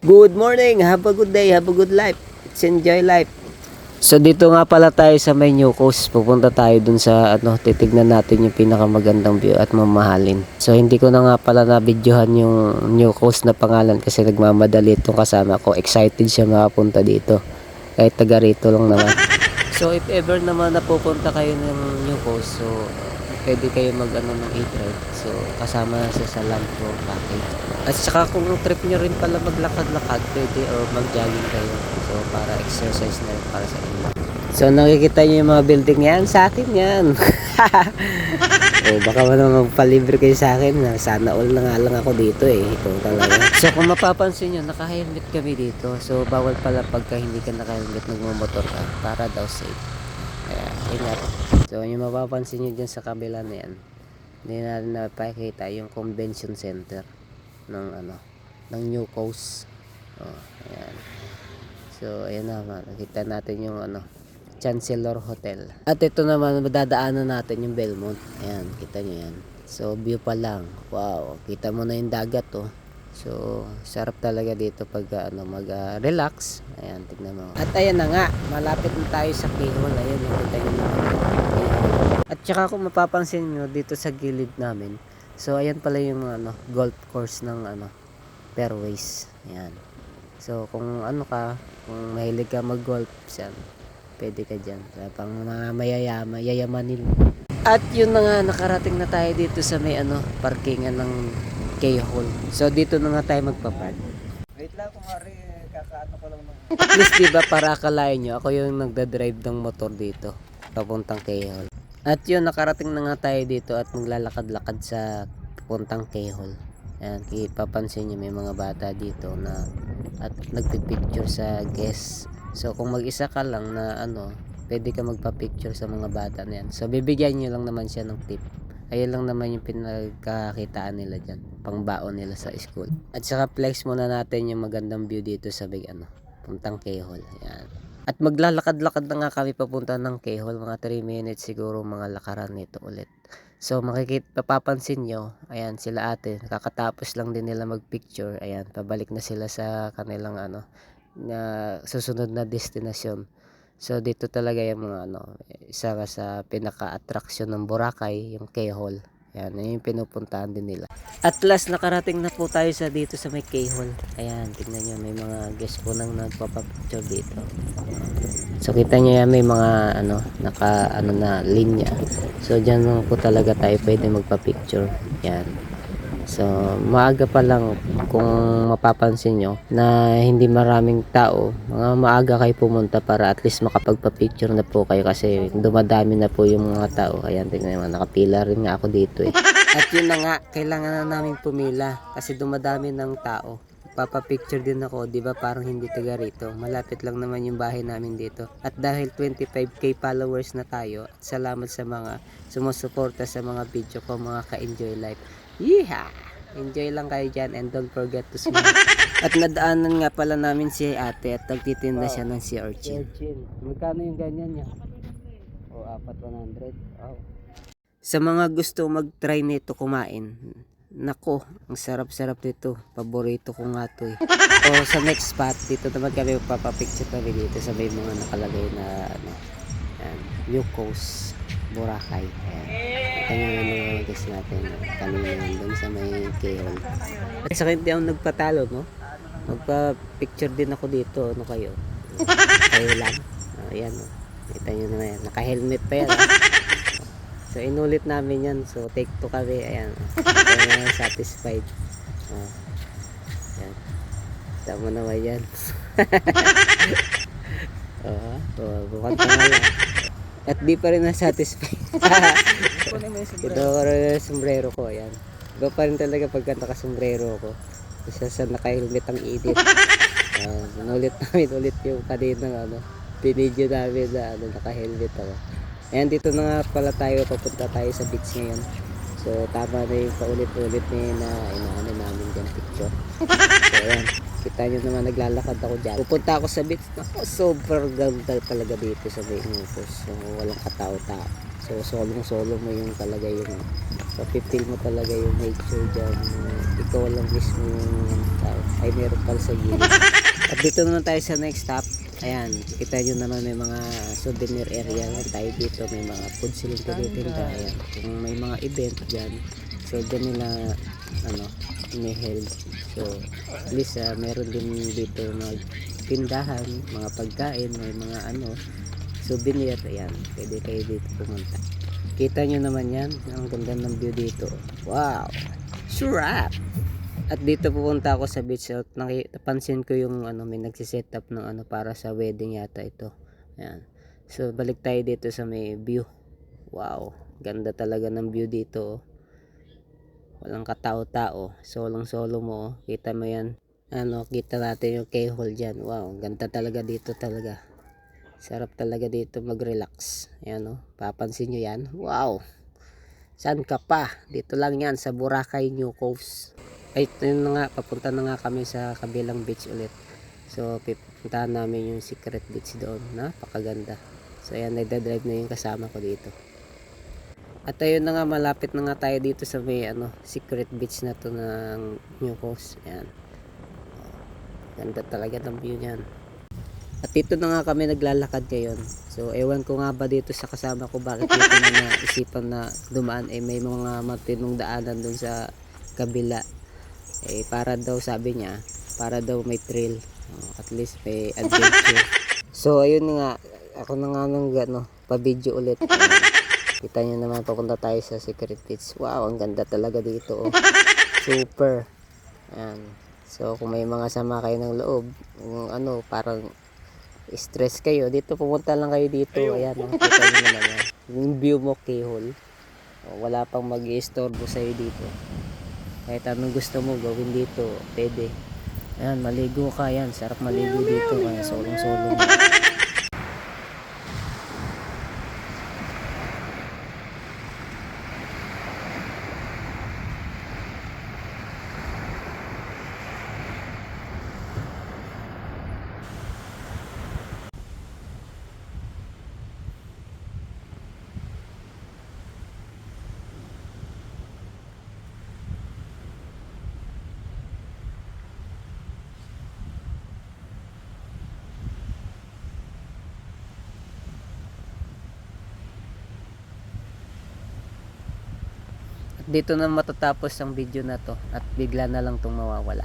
Good morning, have a good day, have a good life. Let's enjoy life. So dito nga pala tayo sa may New Coast. Pupunta tayo dun sa titignan natin yung pinakamagandang view at mamahalin. So hindi ko na nga pala na-videohan yung New Coast na pangalan kasi nagmamadali itong kasama ko. Excited siya makapunta dito. Kahit taga rito lang naman. So if ever naman napupunta kayo ng New Coast, so pwede kayo mag ng e-trip. So kasama na siya sa land tour package. At saka kung trip nyo rin pala maglakad-lakad, pwede or mag-jogging kayo. So para exercise na rin para sa inyo. So nakikita nyo yung mga building yan, sa akin yan. O baka naman magpalibre kayo sa akin. Sana all na nga lang ako dito eh. Ito talaga. So kung mapapansin nyo, naka-helmet kami dito. So bawal pala pagka hindi ka naka-helmet nagmamotor ka para daw safe. Kaya ingat. So yung mapapansin nyo dyan sa kabila na yan, hindi natin napakita yung convention center ng New Coast. Ayan. So ayan naman, nakita natin yung Chancellor Hotel. At ito naman madadaanan natin yung Belmont. Ayan, kita nyo yan. So view pa lang. Wow, kita mo na yung dagat oh. So sarap talaga dito pag mag-relax. Ayan, tignan mo. At ayan na nga, malapit na tayo sa Quezon. Ayan, nakita nyo naman. At saka kung mapapansin nyo dito sa gilid namin, so ayan pala yung golf course ng Fairways. Ayan. So kung kung mahilig ka mag-golf, pwede ka dyan. Pang mga yayamanin. At yun na nga, nakarating na tayo dito sa may parkingan ng K-Hall. So dito na nga tayo magpa-park. Wait lang, kumari, kakaano ko lang At least diba para akalain nyo, ako yung nagdadrive ng motor dito papuntang K-Hall. At yun, nakarating na nga tayo dito at maglalakad-lakad sa papuntang K-Hall. Ayan, papansin nyo may mga bata dito na at nagpipicture sa guest. So kung mag-isa ka lang na pwede ka magpa-picture sa mga bata na yan. So bibigyan nyo lang naman siya ng tip. Ayun lang naman yung pinagkakitaan nila dyan, pangbaon nila sa school. At saka flex muna natin yung magandang view dito sa big puntang K-Hall. Ayan. At maglalakad-lakad na nga kami papunta ng K-Hall, mga 3 minutes siguro mga lakaran nito ulit. So papapansin nyo, ayan sila ate, nakakatapos lang din nila magpicture. Ayan, pabalik na sila sa kanilang na susunod na destinasyon. So dito talaga yung mga isa nga sa pinaka-attraction ng Boracay, yung K-Hall. Ayan, yun yung pinupuntahan din nila. At last, nakarating na po tayo dito sa may K-Hall. Ayan, tignan nyo, may mga guest po nang nagpapapicture dito. So kita nyo yan, may mga na linya. So dyan lang po talaga tayo pwede magpapicture. Ayan. So maaga pa lang, kung mapapansin nyo na hindi maraming tao, mga maaga kayo pumunta para at least makapagpa-picture na po kayo kasi dumadami na po yung mga tao. Ayan, tingnan naman, nakapila rin nga ako dito eh. At yun na nga, kailangan na namin pumila kasi dumadami ng tao. Papapicture din ako, di ba parang hindi taga rito. Malapit lang naman yung bahay namin dito. At dahil 25k followers na tayo, at salamat sa mga sumusuporta sa mga video ko, mga ka-enjoy life. Yeehaw! Enjoy lang kayo dyan and don't forget to smile. At nadaanan nga pala namin si ate at nagtitinda siya ng sea urchin. Magkano yung ganyan niya? O, 4,100. Wow. Sa mga gusto mag-try nito kumain, nako, ang sarap-sarap nito. Paborito ko nga to eh. O sa next spot, dito naman kami magpapapicture kami dito sa may mga nakalagay na New Coast, Boracay. Ito yung guys natin kanina doon sa may K-Hall. At saka hindi ako nagpatalo, no? Magpa-picture din ako dito. Ano kayo? Kayo lang. Ayan, no? Kita nyo na yan. Naka-helmet pa yan. So inulit namin yan. So take 2 kami. Ayan. Ito satisfied. Ayan. Tama naman yan. Bukan pa nga lang. At di pa rin na-satisfied. Ito ko rin yung sombrero ko. Ayan. Iba pa rin talaga pagka nakasombrero ko. Isa sa naka-helmet ang edit. Nulit namin ulit yung kanina pinidyo namin na naka-helmet ako. Ayan, dito na nga pala tayo. Papunta tayo sa beach ngayon. So tama na yung paulit-ulit na inaano namin dyan picture. So ayan. Kita nyo naman naglalakad ako dyan. Pupunta ako sa beach. Sobrang ganda talaga dito sa New Coast. So walang katao-tao. So solo mo yung talaga yung papipil mo talaga yung nature dyan. Ikaw lang mismo yung tao. Ay meron pala sa gilid. At dito naman tayo sa next stop. Ayan, kita nyo naman may mga souvenir area lang tayo dito. May mga food silang tinitinda. Ayan, kung may mga event dyan, so dyan nila ini-held. So at least meron din dito magtindahan, mga pagkain, may mga souvenir. Ayan, pwede kayo dito pumunta. Kita nyo naman yan, ang ganda ng view dito. Wow, surap. At dito pupunta ako sa beach. So, napansin ko yung may nagsiset up ng para sa wedding yata ito. Ayan. So balik tayo dito sa may view. Wow, ganda talaga ng view dito. Walang katao-tao, solong-solo mo. Kita mo yan. Kita natin yung K-hole dyan. Wow, ganda talaga dito talaga. Sarap talaga dito mag-relax. Ayan papansin nyo yan. Wow, saan ka pa? Dito lang yan sa Boracay New Coast. Ay, yun na nga, papunta na nga kami sa kabilang beach ulit. So pipuntahan namin yung secret beach doon. Napakaganda. So ayan, nagdadrive na yung kasama ko dito. At ayun na nga, malapit na nga tayo dito sa may secret beach na to ng New Coast. Ayan, ganda talaga ng view niyan. At dito na nga kami naglalakad ngayon. So ewan ko nga ba dito sa kasama ko bakit dito na naisipan na dumaan. May mga matinong daanan dun sa kabila. Para daw, sabi niya, para daw may thrill. At least may adventure. So ayun nga, ako na nga nung pa-video ulit. Kita nyo naman, papunta tayo sa secret beach. Wow, ang ganda talaga dito. Super. Ayan. So kung may mga sama kayo ng loob, kung parang stress kayo, dito pumunta lang kayo dito. Ayan, kita nyo naman yan. Yung view mo, K-hole. Wala pang mag-i-istorbo sa'yo dito. Kahit anong gusto mo gawin dito, pwede. Ayan, maligo ka yan. Sarap maligo dito. Kaya solong-solong. Dito na matatapos ang video na to at bigla na lang itong mawawala.